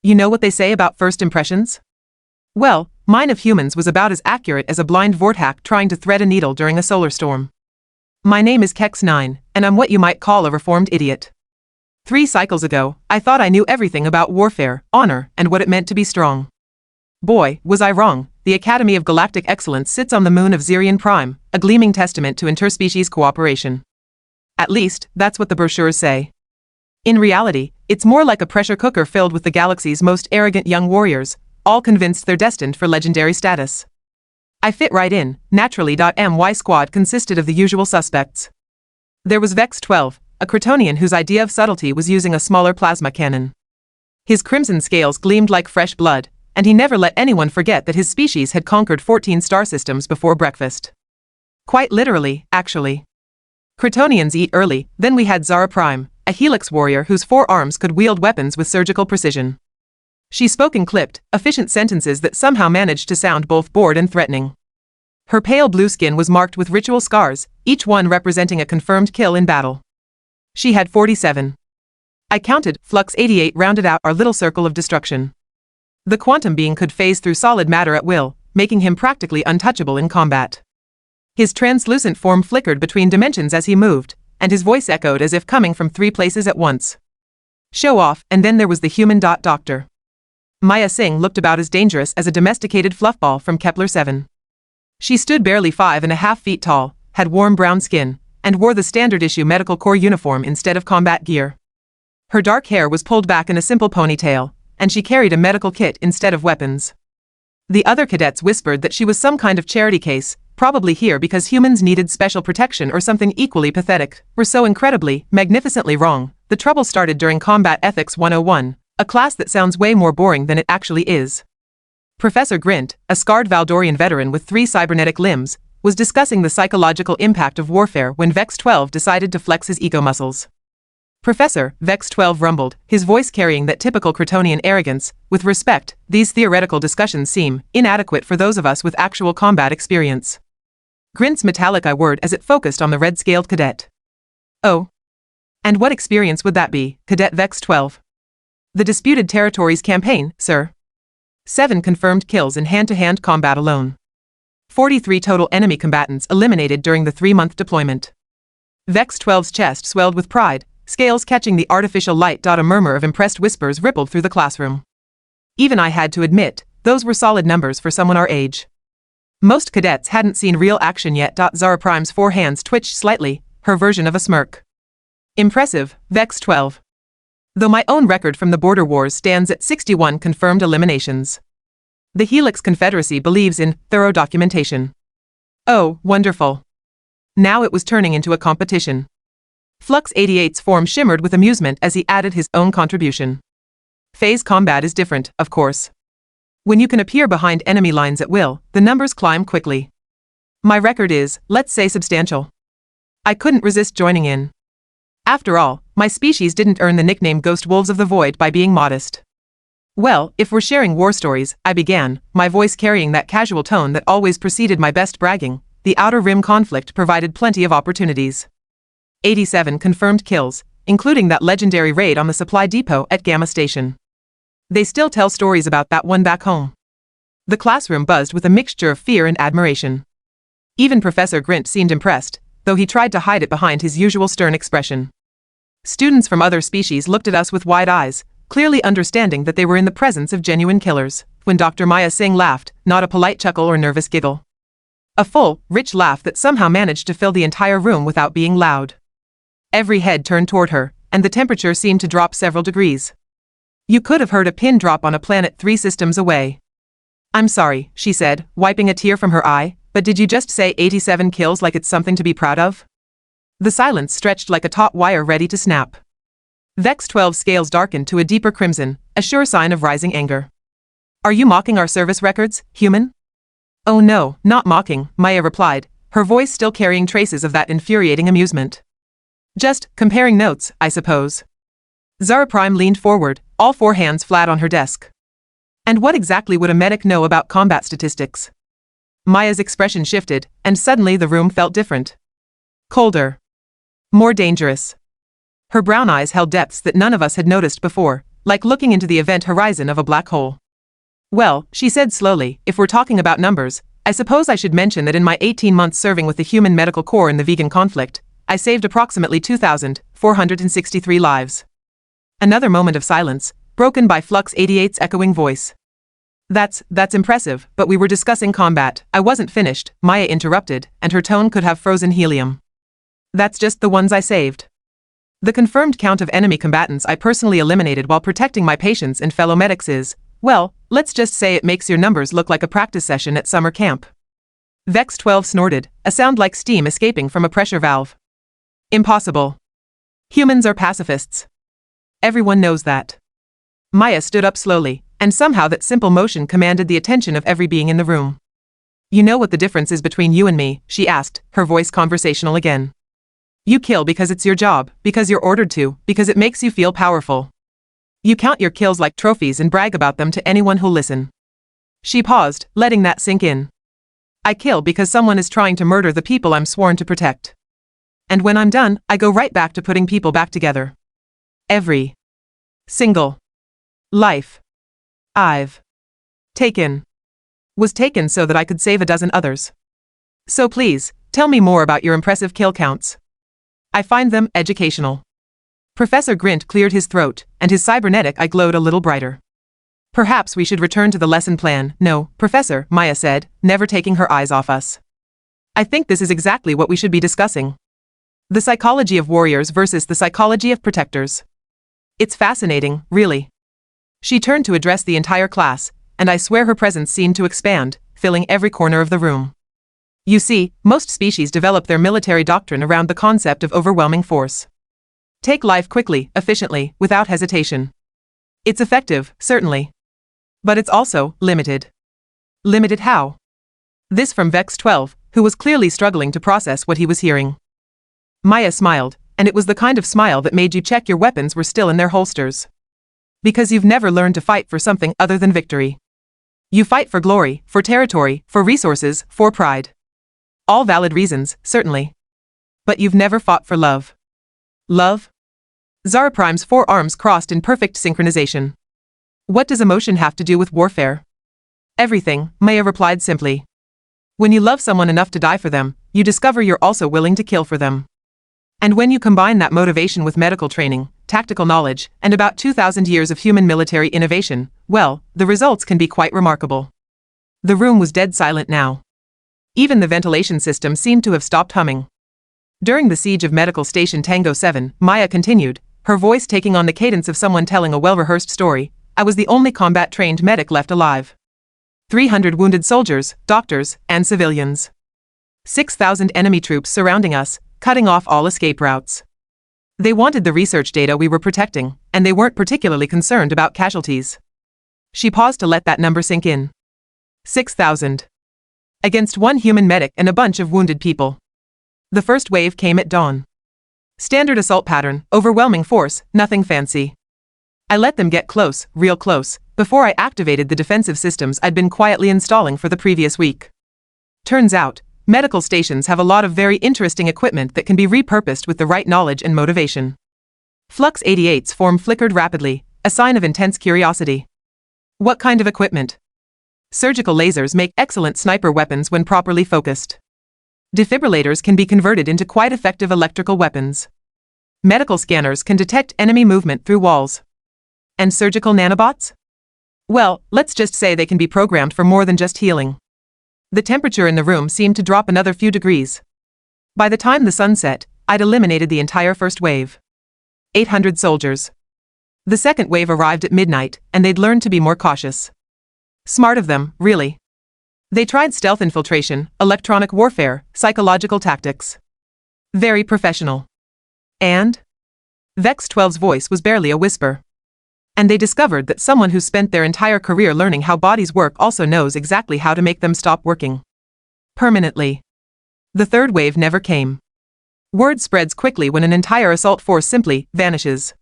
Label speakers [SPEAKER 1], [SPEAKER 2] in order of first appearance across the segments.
[SPEAKER 1] You know what they say about first impressions? Well, mine of humans was about as accurate as a blind vorthack trying to thread a needle during a solar storm. My name is Kex9, and I'm what you might call a reformed idiot. 3 cycles ago, I thought I knew everything about warfare, honor, and what it meant to be strong. Boy, was I wrong. The Academy of Galactic Excellence sits on the moon of Zirion Prime, a gleaming testament to interspecies cooperation. At least, that's what the brochures say. In reality, it's more like a pressure cooker filled with the galaxy's most arrogant young warriors, all convinced they're destined for legendary status. I fit right in, naturally. My squad consisted of the usual suspects. There was Vex 12, a Kryptonian whose idea of subtlety was using a smaller plasma cannon. His crimson scales gleamed like fresh blood, and he never let anyone forget that his species had conquered 14 star systems before breakfast. Quite literally, actually. Kryptonians eat early. Then we had Zara Prime, a helix warrior whose 4 arms could wield weapons with surgical precision. She spoke in clipped, efficient sentences that somehow managed to sound both bored and threatening. Her pale blue skin was marked with ritual scars, each one representing a confirmed kill in battle. She had 47. I counted. Flux 88 rounded out our little circle of destruction. The quantum being could phase through solid matter at will, making him practically untouchable in combat. His translucent form flickered between dimensions as he moved, and his voice echoed as if coming from 3 places at once. Show off. And then there was the human doctor. Maya Singh looked about as dangerous as a domesticated fluffball from Kepler 7. She stood barely 5.5 feet tall, had warm brown skin, and wore the standard-issue medical corps uniform instead of combat gear. Her dark hair was pulled back in a simple ponytail, and she carried a medical kit instead of weapons. The other cadets whispered that she was some kind of charity case, probably here because humans needed special protection or something equally pathetic. We're so incredibly, magnificently wrong. The trouble started during Combat Ethics 101, a class that sounds way more boring than it actually is. Professor Grint, a scarred Valdorian veteran with 3 cybernetic limbs, was discussing the psychological impact of warfare when Vex 12 decided to flex his ego muscles. Professor, Vex 12 rumbled, his voice carrying that typical Kryptonian arrogance. With respect, these theoretical discussions seem inadequate for those of us with actual combat experience. Grint's metallic I word as it focused on the red-scaled cadet. Oh. And what experience would that be, Cadet Vex 12? The Disputed Territories campaign, sir. 7 confirmed kills in hand-to-hand combat alone. 43 total enemy combatants eliminated during the 3-month deployment. Vex 12's chest swelled with pride, scales catching the artificial light. A murmur of impressed whispers rippled through the classroom. Even I had to admit, those were solid numbers for someone our age. Most cadets hadn't seen real action yet. Zara Prime's 4 hands twitched slightly, her version of a smirk. Impressive, Vex 12. Though my own record from the border wars stands at 61 confirmed eliminations. The Helix Confederacy believes in thorough documentation. Oh, wonderful. Now it was turning into a competition. Flux 88's form shimmered with amusement as he added his own contribution. Phase combat is different, of course. When you can appear behind enemy lines at will, the numbers climb quickly. My record is, let's say, substantial. I couldn't resist joining in. After all, my species didn't earn the nickname Ghost Wolves of the Void by being modest. Well, if we're sharing war stories, I began, my voice carrying that casual tone that always preceded my best bragging. The Outer Rim conflict provided plenty of opportunities. 87 confirmed kills, including that legendary raid on the supply depot at Gamma Station. They still tell stories about that one back home. The classroom buzzed with a mixture of fear and admiration. Even Professor Grint seemed impressed, though he tried to hide it behind his usual stern expression. Students from other species looked at us with wide eyes, clearly understanding that they were in the presence of genuine killers, when Dr. Maya Singh laughed, not a polite chuckle or nervous giggle. A full, rich laugh that somehow managed to fill the entire room without being loud. Every head turned toward her, and the temperature seemed to drop several degrees. You could have heard a pin drop on a planet 3 systems away. I'm sorry, she said, wiping a tear from her eye, but did you just say 87 kills like it's something to be proud of? The silence stretched like a taut wire ready to snap. Vex 12's scales darkened to a deeper crimson, a sure sign of rising anger. Are you mocking our service records, human? Oh no, not mocking, Maya replied, her voice still carrying traces of that infuriating amusement. Just comparing notes, I suppose. Zara Prime leaned forward, all 4 hands flat on her desk. And what exactly would a medic know about combat statistics? Maya's expression shifted, and suddenly the room felt different. Colder. More dangerous. Her brown eyes held depths that none of us had noticed before, like looking into the event horizon of a black hole. Well, she said slowly, if we're talking about numbers, I suppose I should mention that in my 18 months serving with the Human Medical Corps in the vegan conflict, I saved approximately 2,463 lives. Another moment of silence, broken by Flux 88's echoing voice. That's impressive, but we were discussing combat. I wasn't finished, Maya interrupted, and her tone could have frozen helium. That's just the ones I saved. The confirmed count of enemy combatants I personally eliminated while protecting my patients and fellow medics is, well, let's just say it makes your numbers look like a practice session at summer camp. Vex 12 snorted, a sound like steam escaping from a pressure valve. Impossible. Humans are pacifists. Everyone knows that. Maya stood up slowly, and somehow that simple motion commanded the attention of every being in the room. You know what the difference is between you and me, she asked, her voice conversational again. You kill because it's your job, because you're ordered to, because it makes you feel powerful. You count your kills like trophies and brag about them to anyone who'll listen. She paused, letting that sink in. I kill because someone is trying to murder the people I'm sworn to protect. And when I'm done, I go right back to putting people back together. Every single life I've taken was taken so that I could save a dozen others. So please, tell me more about your impressive kill counts. I find them educational. Professor Grint cleared his throat, and his cybernetic eye glowed a little brighter. Perhaps we should return to the lesson plan. No, Professor, Maya said, never taking her eyes off us. I think this is exactly what we should be discussing. The psychology of warriors versus the psychology of protectors. It's fascinating, really. She turned to address the entire class, and I swear her presence seemed to expand, filling every corner of the room. You see, most species develop their military doctrine around the concept of overwhelming force. Take life quickly, efficiently, without hesitation. It's effective, certainly. But it's also limited. Limited how? This from Vex 12, who was clearly struggling to process what he was hearing. Maya smiled, and it was the kind of smile that made you check your weapons were still in their holsters. Because you've never learned to fight for something other than victory. You fight for glory, for territory, for resources, for pride. All valid reasons, certainly. But you've never fought for love. Love? Zara Prime's forearms crossed in perfect synchronization. What does emotion have to do with warfare? Everything, Maya replied simply. When you love someone enough to die for them, you discover you're also willing to kill for them. And when you combine that motivation with medical training, tactical knowledge, and about 2,000 years of human military innovation, well, the results can be quite remarkable. The room was dead silent now. Even the ventilation system seemed to have stopped humming. During the siege of Medical Station Tango 7, Maya continued, her voice taking on the cadence of someone telling a well-rehearsed story, I was the only combat-trained medic left alive. 300 wounded soldiers, doctors, and civilians. 6,000 enemy troops surrounding us, cutting off all escape routes. They wanted the research data we were protecting, and they weren't particularly concerned about casualties. She paused to let that number sink in. 6,000. Against one human medic and a bunch of wounded people. The first wave came at dawn. Standard assault pattern, overwhelming force, nothing fancy. I let them get close, real close, before I activated the defensive systems I'd been quietly installing for the previous week. Turns out, medical stations have a lot of very interesting equipment that can be repurposed with the right knowledge and motivation. Flux 88's form flickered rapidly, a sign of intense curiosity. What kind of equipment? Surgical lasers make excellent sniper weapons when properly focused. Defibrillators can be converted into quite effective electrical weapons. Medical scanners can detect enemy movement through walls. And surgical nanobots? Well, let's just say they can be programmed for more than just healing. The temperature in the room seemed to drop another few degrees. By the time the sun set, I'd eliminated the entire first wave. 800 soldiers. The second wave arrived at midnight, and they'd learned to be more cautious. Smart of them, really. They tried stealth infiltration, electronic warfare, psychological tactics. Very professional. And? Vex 12's voice was barely a whisper. And they discovered that someone who spent their entire career learning how bodies work also knows exactly how to make them stop working. Permanently. The third wave never came. Word spreads quickly when an entire assault force simply vanishes.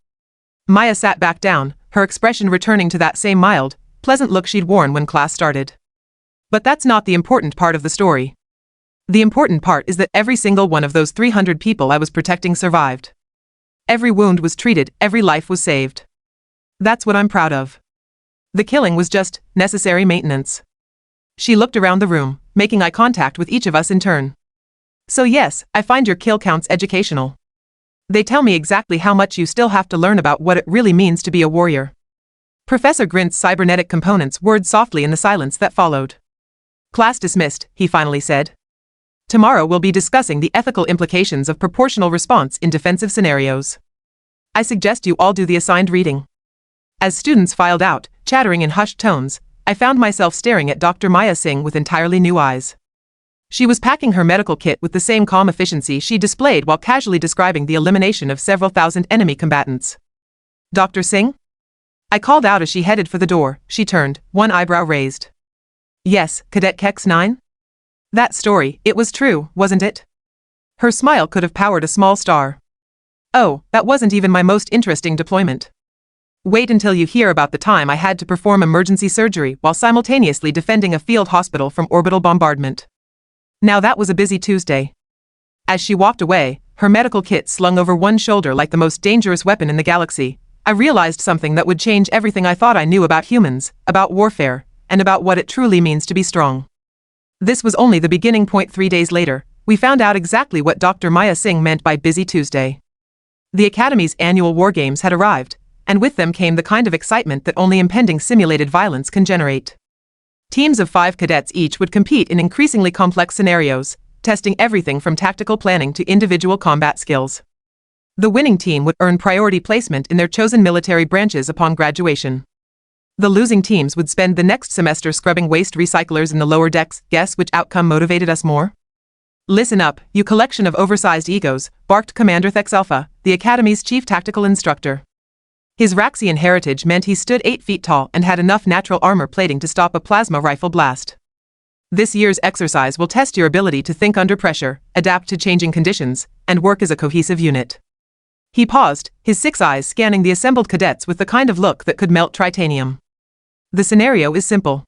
[SPEAKER 1] Maya sat back down, her expression returning to that same mild, pleasant look she'd worn when class started. But that's not the important part of the story. The important part is that every single one of those 300 people I was protecting survived. Every wound was treated, every life was saved. That's what I'm proud of. The killing was just necessary maintenance. She looked around the room, making eye contact with each of us in turn. So yes, I find your kill counts educational. They tell me exactly how much you still have to learn about what it really means to be a warrior. Professor Grint's cybernetic components whirred softly in the silence that followed. Class dismissed, he finally said. Tomorrow we'll be discussing the ethical implications of proportional response in defensive scenarios. I suggest you all do the assigned reading. As students filed out, chattering in hushed tones, I found myself staring at Dr. Maya Singh with entirely new eyes. She was packing her medical kit with the same calm efficiency she displayed while casually describing the elimination of several thousand enemy combatants. Dr. Singh? I called out as she headed for the door. She turned, one eyebrow raised. Yes, Cadet Kex 9? That story, it was true, wasn't it? Her smile could have powered a small star. Oh, that wasn't even my most interesting deployment. Wait until you hear about the time I had to perform emergency surgery while simultaneously defending a field hospital from orbital bombardment. Now that was a busy Tuesday. As she walked away, her medical kit slung over one shoulder like the most dangerous weapon in the galaxy, I realized something that would change everything I thought I knew about humans, about warfare, and about what it truly means to be strong. This was only the beginning point. 3 days later, we found out exactly what Dr. Maya Singh meant by busy Tuesday. The Academy's annual war games had arrived, and with them came the kind of excitement that only impending simulated violence can generate. Teams of 5 cadets each would compete in increasingly complex scenarios, testing everything from tactical planning to individual combat skills. The winning team would earn priority placement in their chosen military branches upon graduation. The losing teams would spend the next semester scrubbing waste recyclers in the lower decks. Guess which outcome motivated us more? Listen up, you collection of oversized egos, barked Commander Thex Alpha, the Academy's chief tactical instructor. His Raxian heritage meant he stood 8 feet tall and had enough natural armor plating to stop a plasma rifle blast. This year's exercise will test your ability to think under pressure, adapt to changing conditions, and work as a cohesive unit. He paused, his 6 eyes scanning the assembled cadets with the kind of look that could melt titanium. The scenario is simple.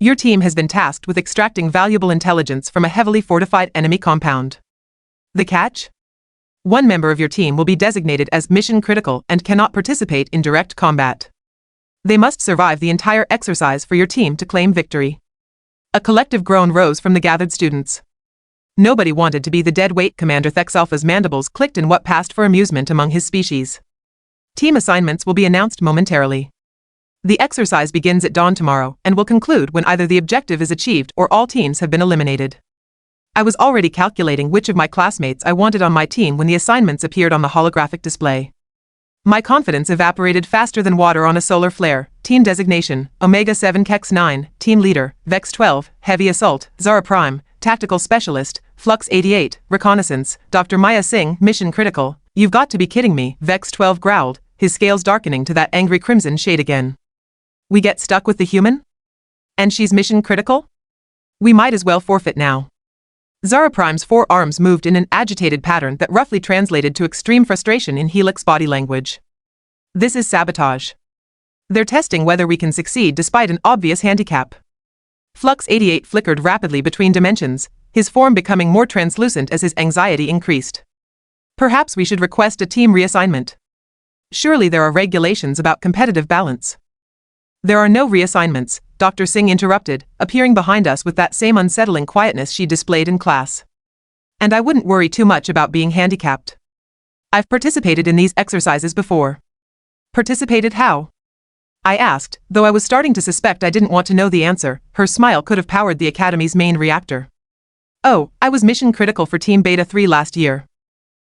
[SPEAKER 1] Your team has been tasked with extracting valuable intelligence from a heavily fortified enemy compound. The catch? One member of your team will be designated as mission critical and cannot participate in direct combat. They must survive the entire exercise for your team to claim victory. A collective groan rose from the gathered students. Nobody wanted to be the dead weight. Commander Thex Alpha's mandibles clicked in what passed for amusement among his species. Team assignments will be announced momentarily. The exercise begins at dawn tomorrow and will conclude when either the objective is achieved or all teams have been eliminated. I was already calculating which of my classmates I wanted on my team when the assignments appeared on the holographic display. My confidence evaporated faster than water on a solar flare. Team designation, Omega 7 Kex 9, Team Leader, Vex 12, Heavy Assault, Zara Prime, Tactical Specialist, Flux 88, Reconnaissance, Dr. Maya Singh, Mission Critical. You've got to be kidding me, Vex 12 growled, his scales darkening to that angry crimson shade again. We get stuck with the human? And she's mission critical? We might as well forfeit now. Zara Prime's 4 arms moved in an agitated pattern that roughly translated to extreme frustration in Helix body language. This is sabotage. They're testing whether we can succeed despite an obvious handicap. Flux 88 flickered rapidly between dimensions, his form becoming more translucent as his anxiety increased. Perhaps we should request a team reassignment. Surely there are regulations about competitive balance. There are no reassignments, Dr. Singh interrupted, appearing behind us with that same unsettling quietness she displayed in class. And I wouldn't worry too much about being handicapped. I've participated in these exercises before. Participated how? I asked, though I was starting to suspect I didn't want to know the answer. Her smile could have powered the Academy's main reactor. Oh, I was mission critical for Team Beta 3 last year.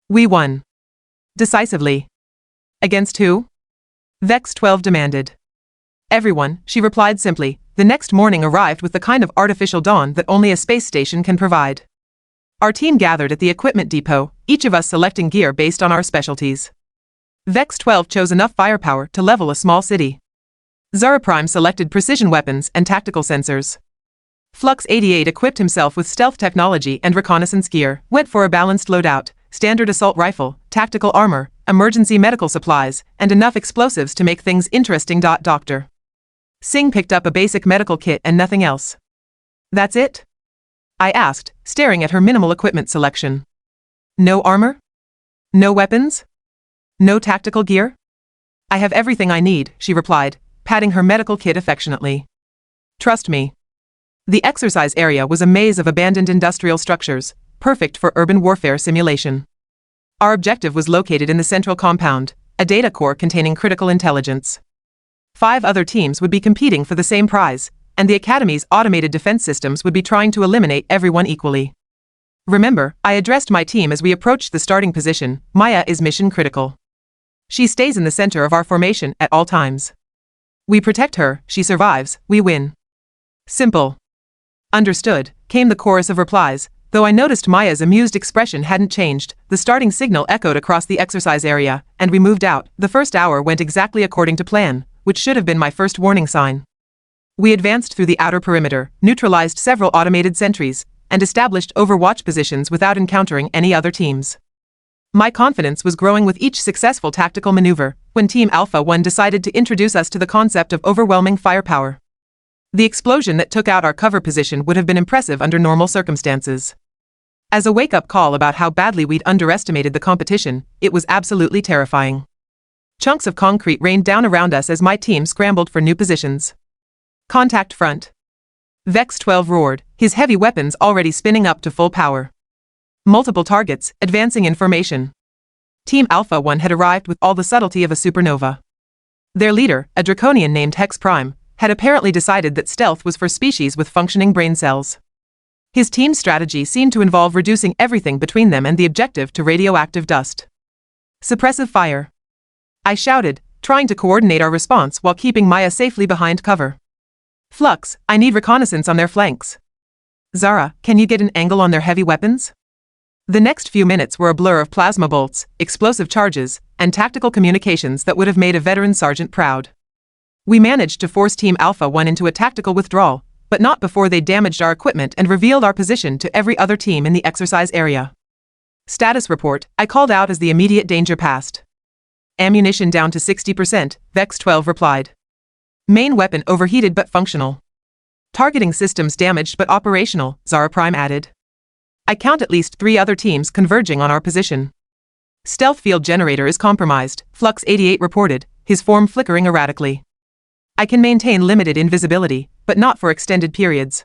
[SPEAKER 1] We won. Decisively. Against who? Vex 12 demanded. Everyone, she replied simply. The next morning arrived with the kind of artificial dawn that only a space station can provide. Our team gathered at the equipment depot, each of us selecting gear based on our specialties. Vex 12 chose enough firepower to level a small city. Zara Prime selected precision weapons and tactical sensors. Flux 88 equipped himself with stealth technology and reconnaissance gear, went for a balanced loadout, standard assault rifle, tactical armor, emergency medical supplies, and enough explosives to make things interesting. Dr. Singh picked up a basic medical kit and nothing else. That's it? I asked, staring at her minimal equipment selection. No armor? No weapons? No tactical gear? I have everything I need, she replied, patting her medical kit affectionately. Trust me. The exercise area was a maze of abandoned industrial structures, perfect for urban warfare simulation. Our objective was located in the central compound, a data core containing critical intelligence. 5 other teams would be competing for the same prize, and the Academy's automated defense systems would be trying to eliminate everyone equally. Remember, I addressed my team as we approached the starting position. Maya is mission critical. She stays in the center of our formation at all times. We protect her, she survives, we win. Simple. Understood, came the chorus of replies. Though I noticed Maya's amused expression hadn't changed, the starting signal echoed across the exercise area, and we moved out. The first hour went exactly according to plan, which should have been my first warning sign. We advanced through the outer perimeter, neutralized several automated sentries, and established overwatch positions without encountering any other teams. My confidence was growing with each successful tactical maneuver, when Team Alpha 1 decided to introduce us to the concept of overwhelming firepower. The explosion that took out our cover position would have been impressive under normal circumstances. As a wake-up call about how badly we'd underestimated the competition, it was absolutely terrifying. Chunks of concrete rained down around us as my team scrambled for new positions. Contact front. Vex 12 roared, his heavy weapons already spinning up to full power. Multiple targets, advancing in formation. Team Alpha 1 had arrived with all the subtlety of a supernova. Their leader, a draconian named Hex Prime, had apparently decided that stealth was for species with functioning brain cells. His team's strategy seemed to involve reducing everything between them and the objective to radioactive dust. Suppressive fire. I shouted, trying to coordinate our response while keeping Maya safely behind cover. Flux, I need reconnaissance on their flanks. Zara, can you get an angle on their heavy weapons? The next few minutes were a blur of plasma bolts, explosive charges, and tactical communications that would have made a veteran sergeant proud. We managed to force Team Alpha 1 into a tactical withdrawal, but not before they damaged our equipment and revealed our position to every other team in the exercise area. Status report, I called out as the immediate danger passed. Ammunition down to 60%, Vex 12 replied. Main weapon overheated but functional. Targeting systems damaged but operational, Zara Prime added. I count at least 3 other teams converging on our position. Stealth field generator is compromised, Flux 88 reported, his form flickering erratically. I can maintain limited invisibility, but not for extended periods.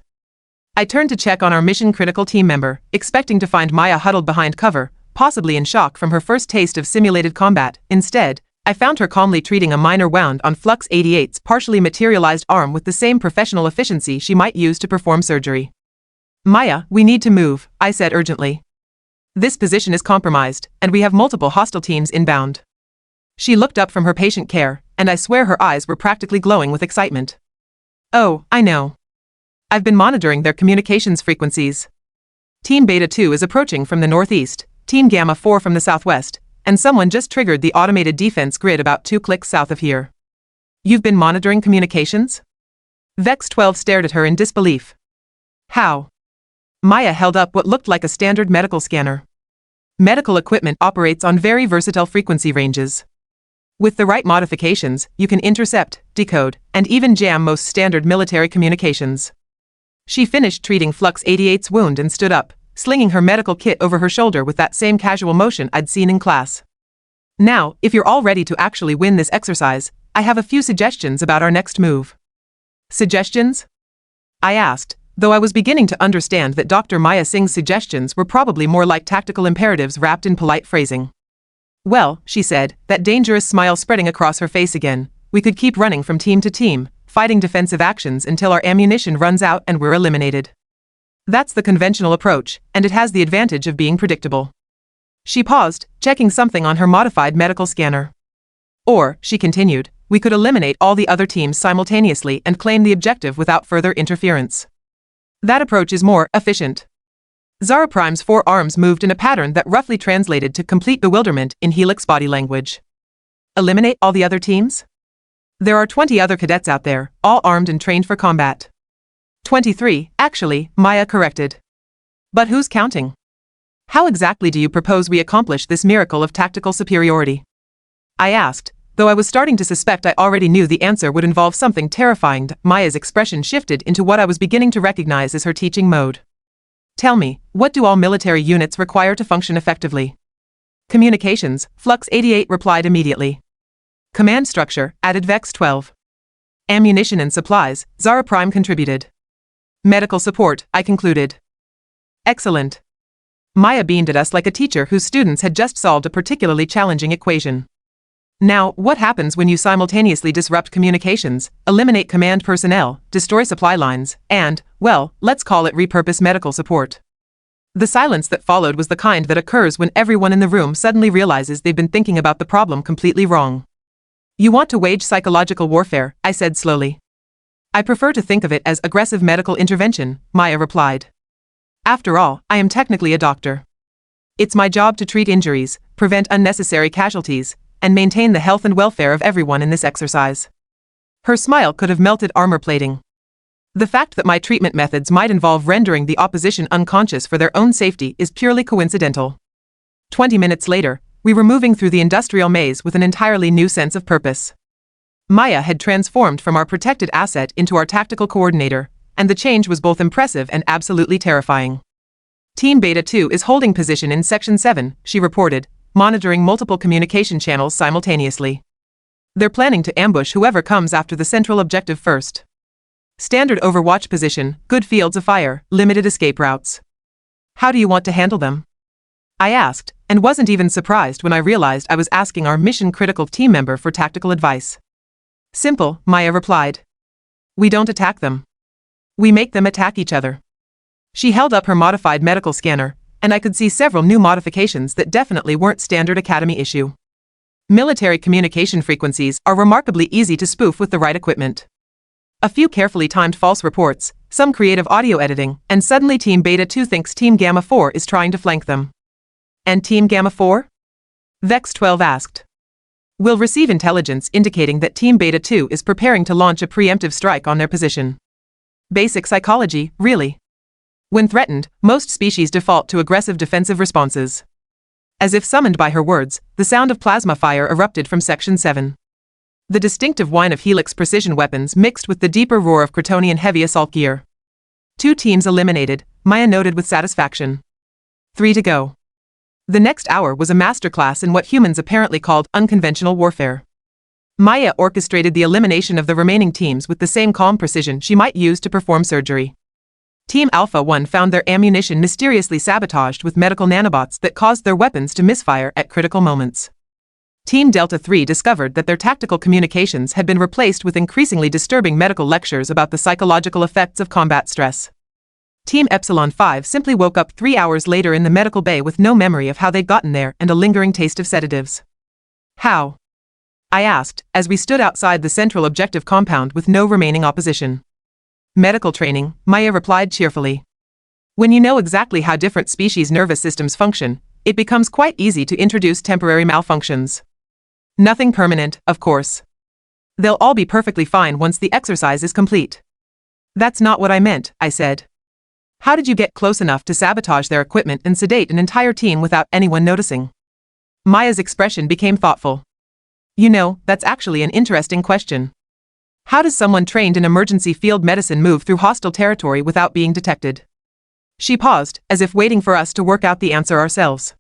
[SPEAKER 1] I turned to check on our mission-critical team member, expecting to find Maya huddled behind cover, possibly in shock from her first taste of simulated combat. Instead, I found her calmly treating a minor wound on Flux 88's partially materialized arm with the same professional efficiency she might use to perform surgery. Maya, we need to move, I said urgently. This position is compromised, and we have multiple hostile teams inbound. She looked up from her patient care, and I swear her eyes were practically glowing with excitement. Oh, I know. I've been monitoring their communications frequencies. Team Beta 2 is approaching from the northeast, Team Gamma 4 from the southwest, and someone just triggered the automated defense grid about 2 clicks south of here. You've been monitoring communications? Vex 12 stared at her in disbelief. How? Maya held up what looked like a standard medical scanner. Medical equipment operates on very versatile frequency ranges. With the right modifications, you can intercept, decode, and even jam most standard military communications. She finished treating Flux 88's wound and stood up, slinging her medical kit over her shoulder with that same casual motion I'd seen in class. Now, if you're all ready to actually win this exercise, I have a few suggestions about our next move. Suggestions? I asked, though I was beginning to understand that Dr. Maya Singh's suggestions were probably more like tactical imperatives wrapped in polite phrasing. Well, she said, that dangerous smile spreading across her face again, we could keep running from team to team, fighting defensive actions until our ammunition runs out and we're eliminated. That's the conventional approach, and it has the advantage of being predictable. She paused, checking something on her modified medical scanner. Or, she continued, we could eliminate all the other teams simultaneously and claim the objective without further interference. That approach is more efficient. Zara Prime's 4 arms moved in a pattern that roughly translated to complete bewilderment in Helix body language. Eliminate all the other teams? There are 20 other cadets out there, all armed and trained for combat. 23, actually, Maya corrected. But who's counting? How exactly do you propose we accomplish this miracle of tactical superiority? I asked, though I was starting to suspect I already knew the answer would involve something terrifying. Maya's expression shifted into what I was beginning to recognize as her teaching mode. Tell me, what do all military units require to function effectively? Communications, Flux 88 replied immediately. Command structure, added Vex 12. Ammunition and supplies, Zara Prime contributed. Medical support, I concluded. Excellent. Maya beamed at us like a teacher whose students had just solved a particularly challenging equation. Now, what happens when you simultaneously disrupt communications, eliminate command personnel, destroy supply lines, and, well, let's call it repurpose medical support? The silence that followed was the kind that occurs when everyone in the room suddenly realizes they've been thinking about the problem completely wrong. You want to wage psychological warfare, I said slowly. I prefer to think of it as aggressive medical intervention, Maya replied. After all, I am technically a doctor. It's my job to treat injuries, prevent unnecessary casualties, and maintain the health and welfare of everyone in this exercise. Her smile could have melted armor plating. The fact that my treatment methods might involve rendering the opposition unconscious for their own safety is purely coincidental. 20 minutes later, we were moving through the industrial maze with an entirely new sense of purpose. Maya had transformed from our protected asset into our tactical coordinator, and the change was both impressive and absolutely terrifying. Team Beta 2 is holding position in Section 7, she reported, monitoring multiple communication channels simultaneously. They're planning to ambush whoever comes after the central objective first. Standard overwatch position, good fields of fire, limited escape routes. How do you want to handle them? I asked, and wasn't even surprised when I realized I was asking our mission-critical team member for tactical advice. Simple, Maya replied. We don't attack them. We make them attack each other. She held up her modified medical scanner, and I could see several new modifications that definitely weren't standard Academy issue. Military communication frequencies are remarkably easy to spoof with the right equipment. A few carefully timed false reports, some creative audio editing, and suddenly Team Beta 2 thinks Team Gamma 4 is trying to flank them. And Team Gamma 4? Vex 12 asked. We'll receive intelligence indicating that Team Beta 2 is preparing to launch a preemptive strike on their position. Basic psychology, really. When threatened, most species default to aggressive defensive responses. As if summoned by her words, the sound of plasma fire erupted from Section 7. The distinctive whine of Helix precision weapons mixed with the deeper roar of Kryptonian heavy assault gear. 2 teams eliminated, Maya noted with satisfaction. 3 to go. The next hour was a masterclass in what humans apparently called unconventional warfare. Maya orchestrated the elimination of the remaining teams with the same calm precision she might use to perform surgery. Team Alpha 1 found their ammunition mysteriously sabotaged with medical nanobots that caused their weapons to misfire at critical moments. Team Delta 3 discovered that their tactical communications had been replaced with increasingly disturbing medical lectures about the psychological effects of combat stress. Team Epsilon 5 simply woke up 3 hours later in the medical bay with no memory of how they'd gotten there and a lingering taste of sedatives. How? I asked, as we stood outside the central objective compound with no remaining opposition. Medical training, Maya replied cheerfully. When you know exactly how different species' nervous systems function, it becomes quite easy to introduce temporary malfunctions. Nothing permanent, of course. They'll all be perfectly fine once the exercise is complete. That's not what I meant, I said. How did you get close enough to sabotage their equipment and sedate an entire team without anyone noticing? Maya's expression became thoughtful. You know, that's actually an interesting question. How does someone trained in emergency field medicine move through hostile territory without being detected? She paused, as if waiting for us to work out the answer ourselves.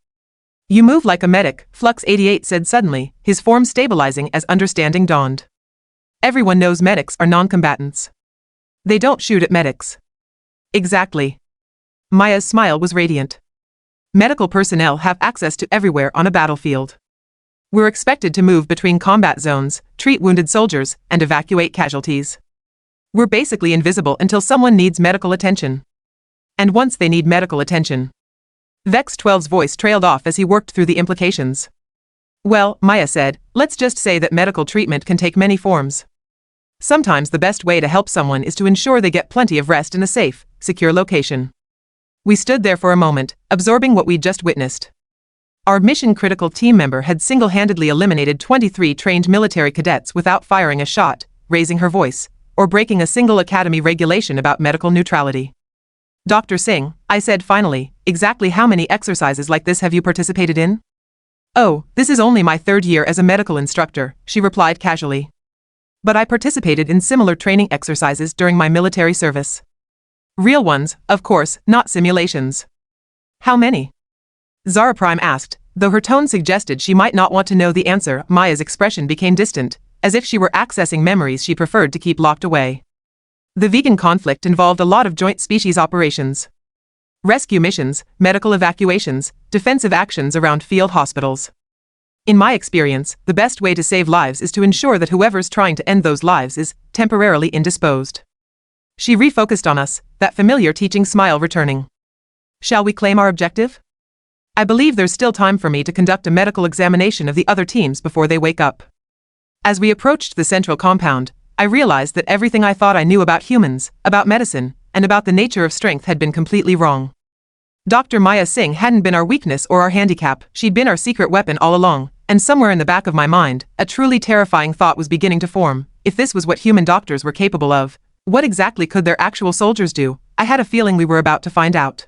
[SPEAKER 1] You move like a medic, Flux 88 said suddenly, his form stabilizing as understanding dawned. Everyone knows medics are non-combatants. They don't shoot at medics. Exactly. Maya's smile was radiant. Medical personnel have access to everywhere on a battlefield. We're expected to move between combat zones, treat wounded soldiers, and evacuate casualties. We're basically invisible until someone needs medical attention. And once they need medical attention. Vex 12's voice trailed off as he worked through the implications. Well, Maya said, let's just say that medical treatment can take many forms. Sometimes the best way to help someone is to ensure they get plenty of rest in a safe, secure location. We stood there for a moment, absorbing what we'd just witnessed. Our mission-critical team member had single-handedly eliminated 23 trained military cadets without firing a shot, raising her voice, or breaking a single Academy regulation about medical neutrality. Dr. Singh, I said finally, exactly how many exercises like this have you participated in? Oh, this is only my 3rd year as a medical instructor, she replied casually. But I participated in similar training exercises during my military service. Real ones, of course, not simulations. How many? Zara Prime asked, Though her tone suggested she might not want to know the answer, Maya's expression became distant, as if she were accessing memories she preferred to keep locked away. The vegan conflict involved a lot of joint species operations. Rescue missions, medical evacuations, defensive actions around field hospitals. In my experience, the best way to save lives is to ensure that whoever's trying to end those lives is temporarily indisposed. She refocused on us, that familiar teaching smile returning. Shall we claim our objective? I believe there's still time for me to conduct a medical examination of the other teams before they wake up. As we approached the central compound, I realized that everything I thought I knew about humans, about medicine, and about the nature of strength had been completely wrong. Dr. Maya Singh hadn't been our weakness or our handicap, she'd been our secret weapon all along, and somewhere in the back of my mind, a truly terrifying thought was beginning to form. If this was what human doctors were capable of, what exactly could their actual soldiers do? I had a feeling we were about to find out.